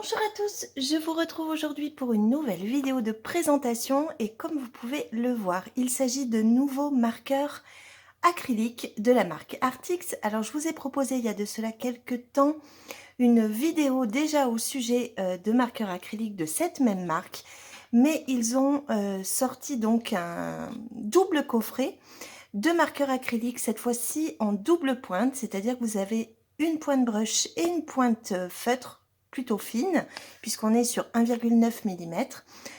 Bonjour à tous, je vous retrouve aujourd'hui pour une nouvelle vidéo de présentation et comme vous pouvez le voir, il s'agit de nouveaux marqueurs acryliques de la marque Artix. Alors je vous ai proposé il y a de cela quelques temps une vidéo déjà au sujet de marqueurs acryliques de cette même marque, mais ils ont sorti donc un double coffret de marqueurs acryliques, cette fois-ci en double pointe, c'est-à-dire que vous avez une pointe brush et une pointe feutre plutôt fine, puisqu'on est sur 1,9 mm.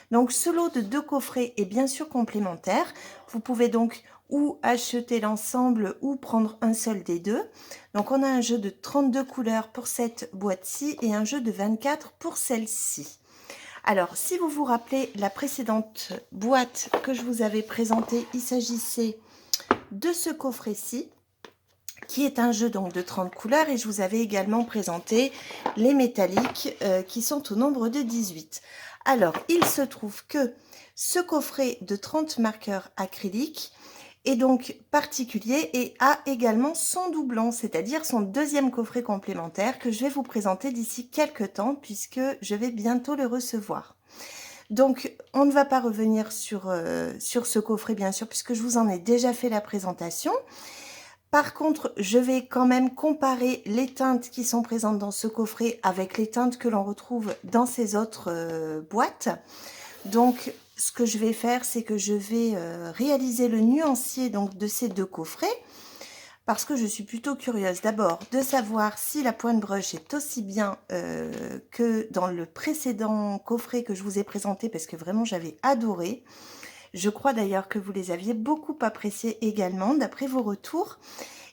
Donc ce lot de deux coffrets est bien sûr complémentaire. Vous pouvez donc ou acheter l'ensemble ou prendre un seul des deux. Donc on a un jeu de 32 couleurs pour cette boîte-ci et un jeu de 24 pour celle-ci. Alors, si vous vous rappelez la précédente boîte que je vous avais présentée, il s'agissait de ce coffret-ci, qui est un jeu donc de 30 couleurs, et je vous avais également présenté les métalliques qui sont au nombre de 18. Alors, il se trouve que ce coffret de 30 marqueurs acryliques est donc particulier et a également son doublon, c'est-à-dire son deuxième coffret complémentaire que je vais vous présenter d'ici quelques temps puisque je vais bientôt le recevoir. Donc, on ne va pas revenir sur ce coffret, bien sûr, puisque je vous en ai déjà fait la présentation. Par contre, je vais quand même comparer les teintes qui sont présentes dans ce coffret avec les teintes que l'on retrouve dans ces autres boîtes. Donc, ce que je vais faire, c'est que je vais réaliser le nuancier donc, de ces deux coffrets parce que je suis plutôt curieuse d'abord de savoir si la pointe brush est aussi bien que dans le précédent coffret que je vous ai présenté parce que vraiment j'avais adoré. Je crois d'ailleurs que vous les aviez beaucoup appréciés également d'après vos retours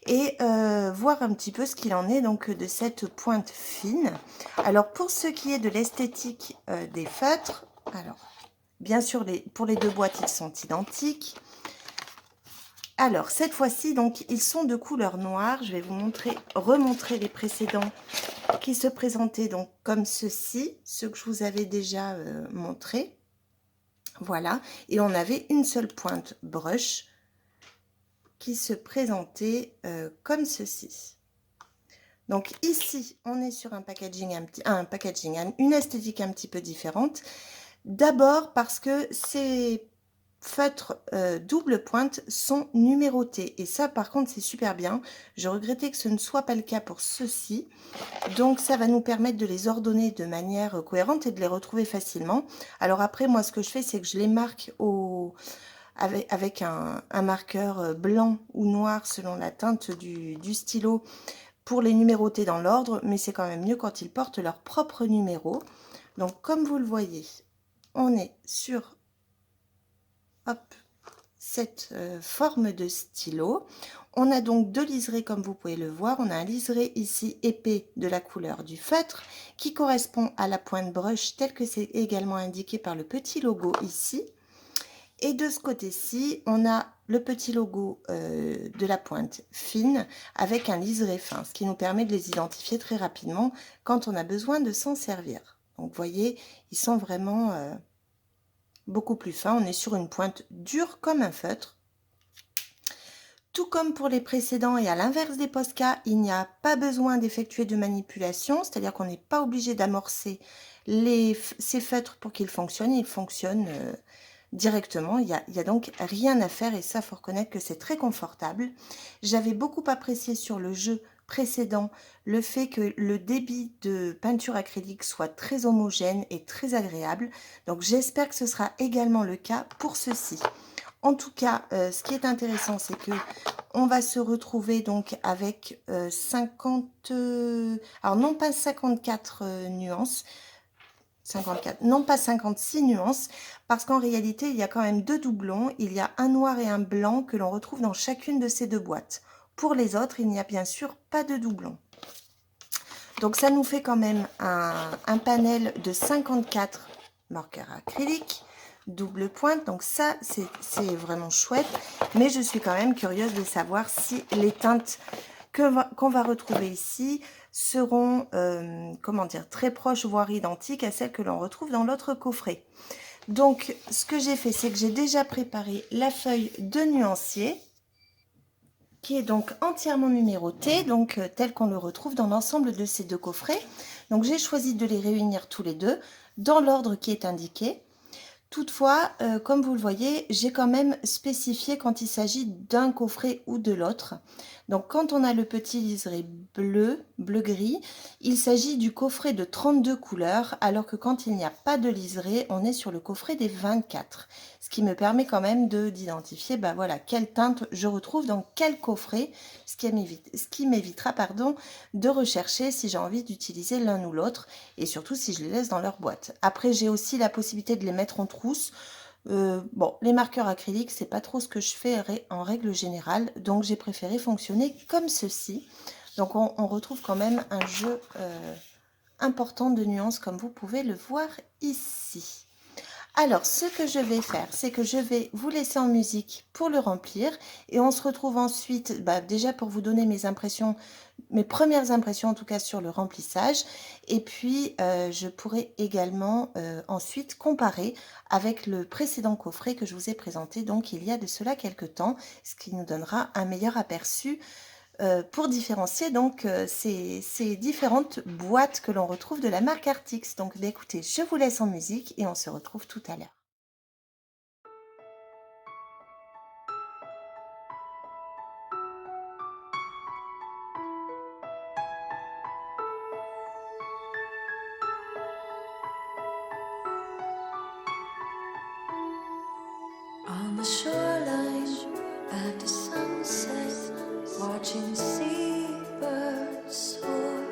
et voir un petit peu ce qu'il en est donc de cette pointe fine. Alors pour ce qui est de l'esthétique des feutres, alors bien sûr pour les deux boîtes ils sont identiques. Alors, cette fois-ci, donc, ils sont de couleur noire. Je vais vous remontrer les précédents qui se présentaient donc comme ceci, ceux que je vous avais déjà montrés. Voilà, et on avait une seule pointe brush qui se présentait comme ceci. Donc ici, on est sur un packaging, une esthétique un petit peu différente. D'abord parce que ces feutres double pointe sont numérotés et ça par contre c'est super bien. Je regrettais que ce ne soit pas le cas pour ceux-ci, donc ça va nous permettre de les ordonner de manière cohérente et de les retrouver facilement. Alors après moi ce que je fais c'est que je les marque avec un marqueur blanc ou noir selon la teinte du stylo pour les numéroter dans l'ordre, mais c'est quand même mieux quand ils portent leur propre numéro. Donc comme vous le voyez, on est sur cette forme de stylo. On a donc deux liserés comme vous pouvez le voir. On a un liseré ici épais de la couleur du feutre qui correspond à la pointe brush tel que c'est également indiqué par le petit logo ici. Et de ce côté-ci, on a le petit logo de la pointe fine avec un liseré fin, ce qui nous permet de les identifier très rapidement quand on a besoin de s'en servir. Donc vous voyez, ils sont vraiment beaucoup plus fins. On est sur une pointe dure comme un feutre. Tout comme pour les précédents et à l'inverse des Posca, il n'y a pas besoin d'effectuer de manipulation, c'est-à-dire qu'on n'est pas obligé d'amorcer ces feutres pour qu'ils fonctionnent. Ils fonctionnent directement, il y a donc rien à faire et ça, faut reconnaître que c'est très confortable. J'avais beaucoup apprécié sur le jeu précédent le fait que le débit de peinture acrylique soit très homogène et très agréable, donc j'espère que ce sera également le cas pour ceci. En tout cas, ce qui est intéressant, c'est que on va se retrouver donc avec 50, alors non pas 54 nuances, 54, non pas 56 nuances, parce qu'en réalité, il y a quand même deux doublons. Il y a un noir et un blanc que l'on retrouve dans chacune de ces deux boîtes. Pour les autres, il n'y a bien sûr pas de doublons. Donc ça nous fait quand même un panel de 54 marqueurs acryliques, double pointe. Donc ça, c'est vraiment chouette. Mais je suis quand même curieuse de savoir si les teintes qu'on va retrouver ici seront, comment dire, très proches, voire identiques à celles que l'on retrouve dans l'autre coffret. Donc, ce que j'ai fait, c'est que j'ai déjà préparé la feuille de nuancier, qui est donc entièrement numérotée, donc tel qu'on le retrouve dans l'ensemble de ces deux coffrets. Donc j'ai choisi de les réunir tous les deux dans l'ordre qui est indiqué. Toutefois, comme vous le voyez, j'ai quand même spécifié quand il s'agit d'un coffret ou de l'autre. Donc quand on a le petit liseré bleu-gris, il s'agit du coffret de 32 couleurs, alors que quand il n'y a pas de liseré, on est sur le coffret des 24. Ce qui me permet quand même d'identifier voilà, quelle teinte je retrouve dans quel coffret, ce qui m'évitera de rechercher si j'ai envie d'utiliser l'un ou l'autre, et surtout si je les laisse dans leur boîte. Après, j'ai aussi la possibilité de les mettre en trousse. Bon, les marqueurs acryliques, c'est pas trop ce que je fais en règle générale, donc j'ai préféré fonctionner comme ceci. Donc on retrouve quand même un jeu important de nuances, comme vous pouvez le voir ici. Alors, ce que je vais faire, c'est que je vais vous laisser en musique pour le remplir, et on se retrouve ensuite, déjà pour vous donner mes impressions, mes premières impressions en tout cas sur le remplissage, et puis je pourrai également ensuite comparer avec le précédent coffret que je vous ai présenté donc il y a de cela quelques temps, ce qui nous donnera un meilleur aperçu pour différencier donc ces différentes boîtes que l'on retrouve de la marque Artix. Donc écoutez, je vous laisse en musique et on se retrouve tout à l'heure. On the shoreline after sunset, watching seabirds soar,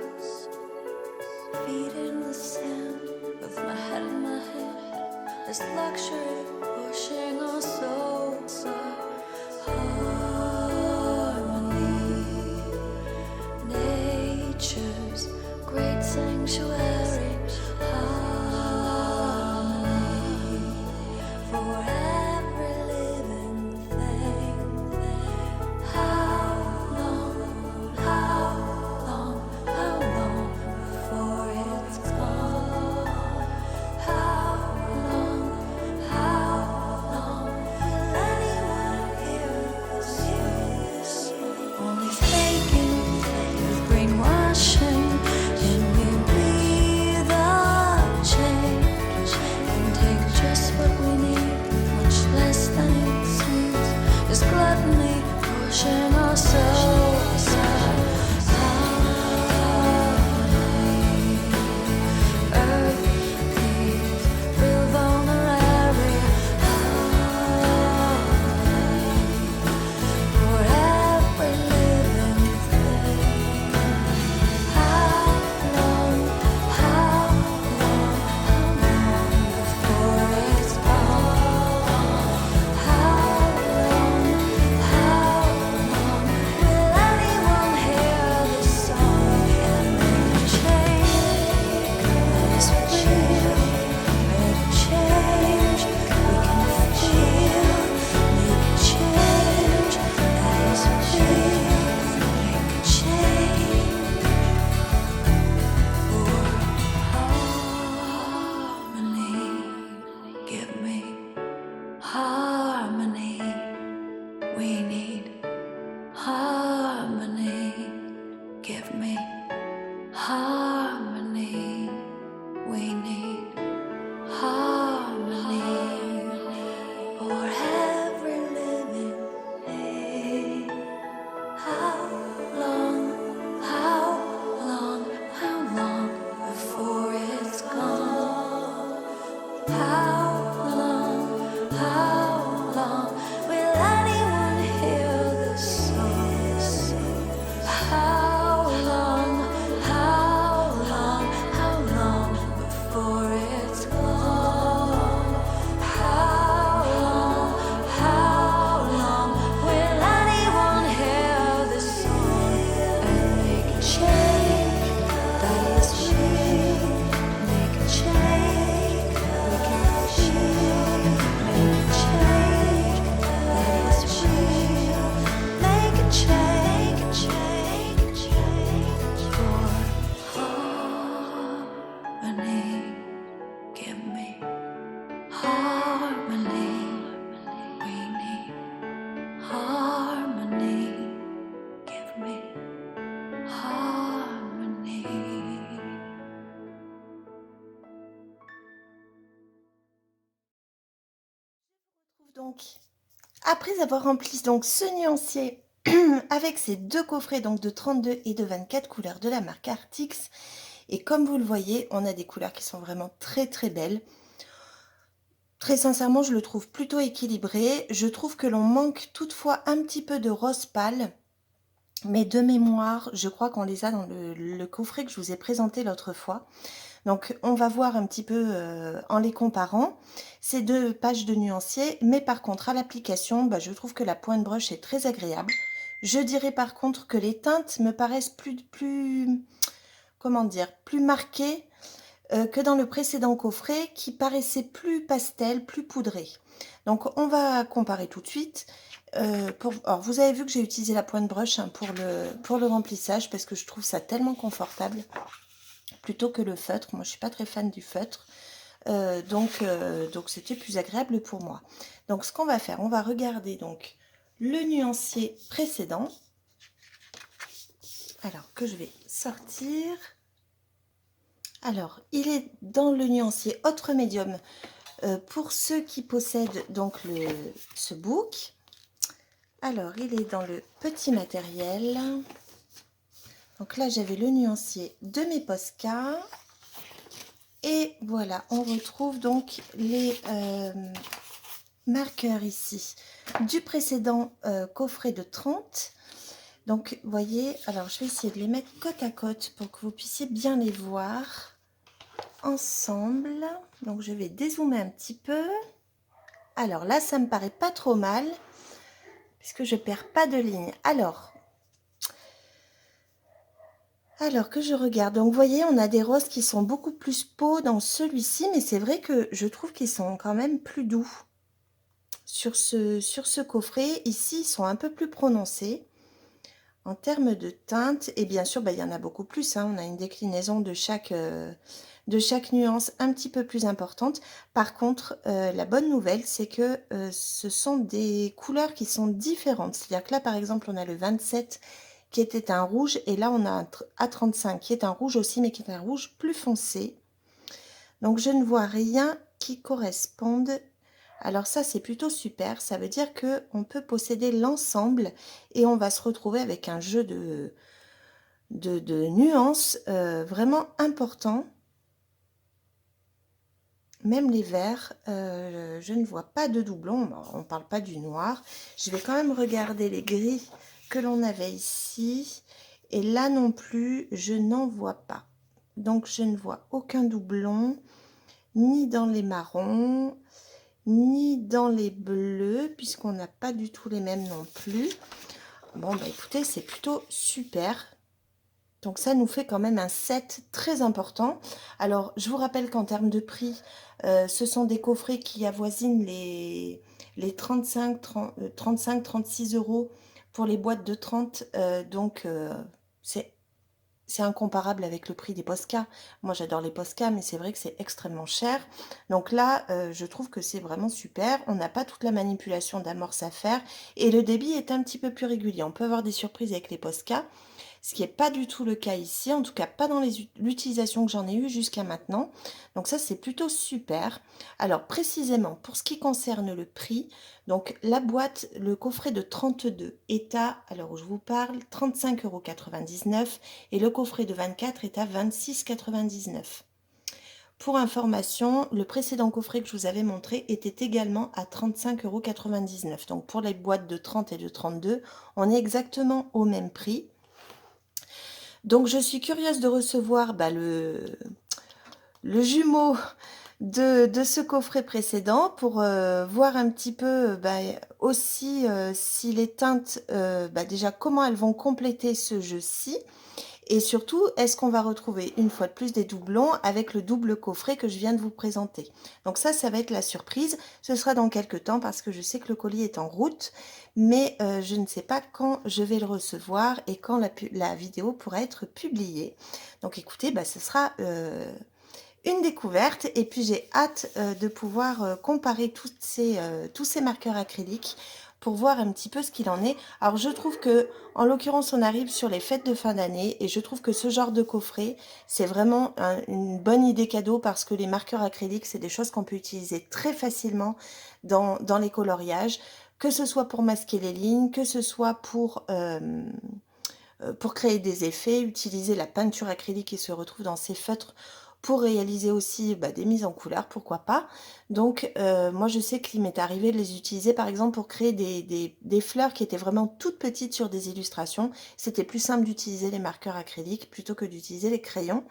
feet in the sand with my head in my hand, this luxury pushing our souls harmony, nature's great sanctuary, harmony for every living thing. How long before it's gone? How long Donc, après avoir rempli donc ce nuancier avec ces deux coffrets donc de 32 et de 24 couleurs de la marque Artix, et comme vous le voyez, on a des couleurs qui sont vraiment très très belles. Très sincèrement, je le trouve plutôt équilibré. Je trouve que l'on manque toutefois un petit peu de rose pâle, mais de mémoire, je crois qu'on les a dans le coffret que je vous ai présenté l'autre fois. Donc, on va voir un petit peu en les comparant ces deux pages de nuancier. Mais par contre, à l'application, je trouve que la pointe brush est très agréable. Je dirais par contre que les teintes me paraissent comment dire, plus marquées que dans le précédent coffret qui paraissait plus pastel, plus poudré. Donc, on va comparer tout de suite. Alors, vous avez vu que j'ai utilisé la pointe brush pour le remplissage parce que je trouve ça tellement confortable plutôt que le feutre. Moi, je suis pas très fan du feutre. Donc c'était plus agréable pour moi. Donc, ce qu'on va faire, on va regarder donc le nuancier précédent. Alors, que je vais sortir. Alors, il est dans le nuancier autre médium pour ceux qui possèdent donc ce book. Alors, il est dans le petit matériel. Donc là, j'avais le nuancier de mes Posca. Et voilà, on retrouve donc les marqueurs ici du précédent coffret de 30. Donc, vous voyez, alors je vais essayer de les mettre côte à côte pour que vous puissiez bien les voir ensemble. Donc, je vais dézoomer un petit peu. Alors là, ça me paraît pas trop mal puisque je perds pas de ligne. Alors que je regarde, donc vous voyez, on a des roses qui sont beaucoup plus peau dans celui-ci, mais c'est vrai que je trouve qu'ils sont quand même plus doux sur ce coffret. Ici, ils sont un peu plus prononcés en termes de teinte, et bien sûr, il y en a beaucoup plus, hein. On a une déclinaison de chaque nuance un petit peu plus importante. Par contre, la bonne nouvelle, c'est que ce sont des couleurs qui sont différentes. C'est-à-dire que là, par exemple, on a le 27 qui était un rouge, et là on a un A35 qui est un rouge aussi, mais qui est un rouge plus foncé. Donc je ne vois rien qui corresponde. Alors ça, c'est plutôt super. Ça veut dire que on peut posséder l'ensemble et on va se retrouver avec un jeu de nuances vraiment important. Même les verts, je ne vois pas de doublon. On ne parle pas du noir. Je vais quand même regarder les gris que l'on avait ici. Et là non plus, je n'en vois pas. Donc, je ne vois aucun doublon, ni dans les marrons, ni dans les bleus, puisqu'on n'a pas du tout les mêmes non plus. Bon, écoutez, c'est plutôt super. Donc, ça nous fait quand même un set très important. Alors, je vous rappelle qu'en termes de prix, ce sont des coffrets qui avoisinent les 35-36 euros pour les boîtes de 30. Donc, c'est incomparable avec le prix des Posca. Moi, j'adore les Posca, mais c'est vrai que c'est extrêmement cher. Donc là, je trouve que c'est vraiment super. On n'a pas toute la manipulation d'amorce à faire. Et le débit est un petit peu plus régulier. On peut avoir des surprises avec les Posca, ce qui n'est pas du tout le cas ici. En tout cas, pas dans l'utilisation que j'en ai eue jusqu'à maintenant. Donc ça, c'est plutôt super. Alors, précisément, pour ce qui concerne le prix, donc la boîte, le coffret de 32 est à, alors où je vous parle, 35,99 € et le coffret de 24 est à 26,99 €. Pour information, le précédent coffret que je vous avais montré était également à 35,99 €. Donc pour les boîtes de 30 et de 32, on est exactement au même prix. Donc je suis curieuse de recevoir le jumeau de ce coffret précédent pour voir un petit peu aussi si les teintes, déjà comment elles vont compléter ce jeu-ci. Et surtout, est-ce qu'on va retrouver une fois de plus des doublons avec le double coffret que je viens de vous présenter? Donc ça va être la surprise. Ce sera dans quelques temps parce que je sais que le colis est en route, mais je ne sais pas quand je vais le recevoir et quand la vidéo pourra être publiée. Donc écoutez, ce sera une découverte, et puis j'ai hâte de pouvoir comparer tous ces marqueurs acryliques pour voir un petit peu ce qu'il en est. Alors je trouve que, en l'occurrence, on arrive sur les fêtes de fin d'année et je trouve que ce genre de coffret, c'est vraiment une bonne idée cadeau parce que les marqueurs acryliques, c'est des choses qu'on peut utiliser très facilement dans les coloriages, que ce soit pour masquer les lignes, que ce soit pour créer des effets, utiliser la peinture acrylique qui se retrouve dans ces feutres pour réaliser aussi des mises en couleur, pourquoi pas. Donc moi je sais qu'il m'est arrivé de les utiliser par exemple pour créer des fleurs qui étaient vraiment toutes petites sur des illustrations. C'était plus simple d'utiliser les marqueurs acryliques plutôt que d'utiliser les crayons.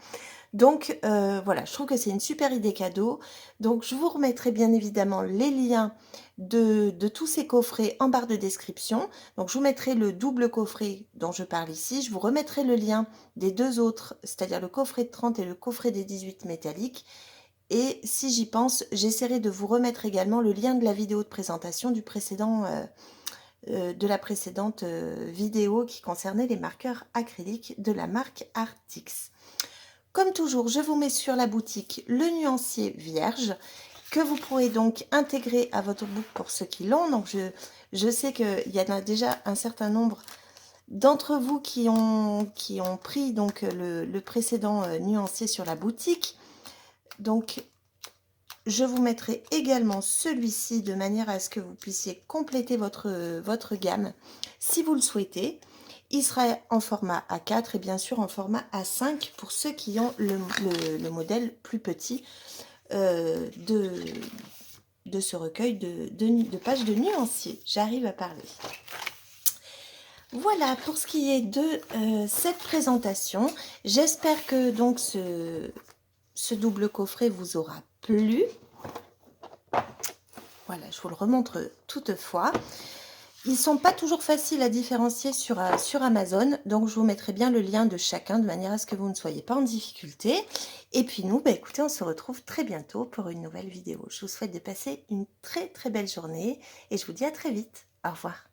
Donc voilà, je trouve que c'est une super idée cadeau. Donc je vous remettrai bien évidemment les liens de tous ces coffrets en barre de description. Donc je vous mettrai le double coffret dont je parle ici. Je vous remettrai le lien des deux autres, c'est-à-dire le coffret de 30 et le coffret des 18 métalliques. Et si j'y pense, j'essaierai de vous remettre également le lien de la vidéo de présentation du précédent, de la précédente vidéo qui concernait les marqueurs acryliques de la marque Artix. Comme toujours, je vous mets sur la boutique le nuancier vierge que vous pourrez donc intégrer à votre book pour ceux qui l'ont. Donc je sais qu'il y en a déjà un certain nombre d'entre vous qui ont pris donc le précédent nuancier sur la boutique. Donc je vous mettrai également celui-ci de manière à ce que vous puissiez compléter votre gamme si vous le souhaitez. Il sera en format A4 et bien sûr en format A5 pour ceux qui ont le modèle plus petit de ce recueil de pages de nuancier. J'arrive à parler. Voilà pour ce qui est de cette présentation. J'espère que donc ce double coffret vous aura plu. Voilà, je vous le remontre toutefois. Ils sont pas toujours faciles à différencier sur Amazon, donc je vous mettrai bien le lien de chacun de manière à ce que vous ne soyez pas en difficulté. Et puis nous, écoutez, on se retrouve très bientôt pour une nouvelle vidéo. Je vous souhaite de passer une très très belle journée et je vous dis à très vite. Au revoir.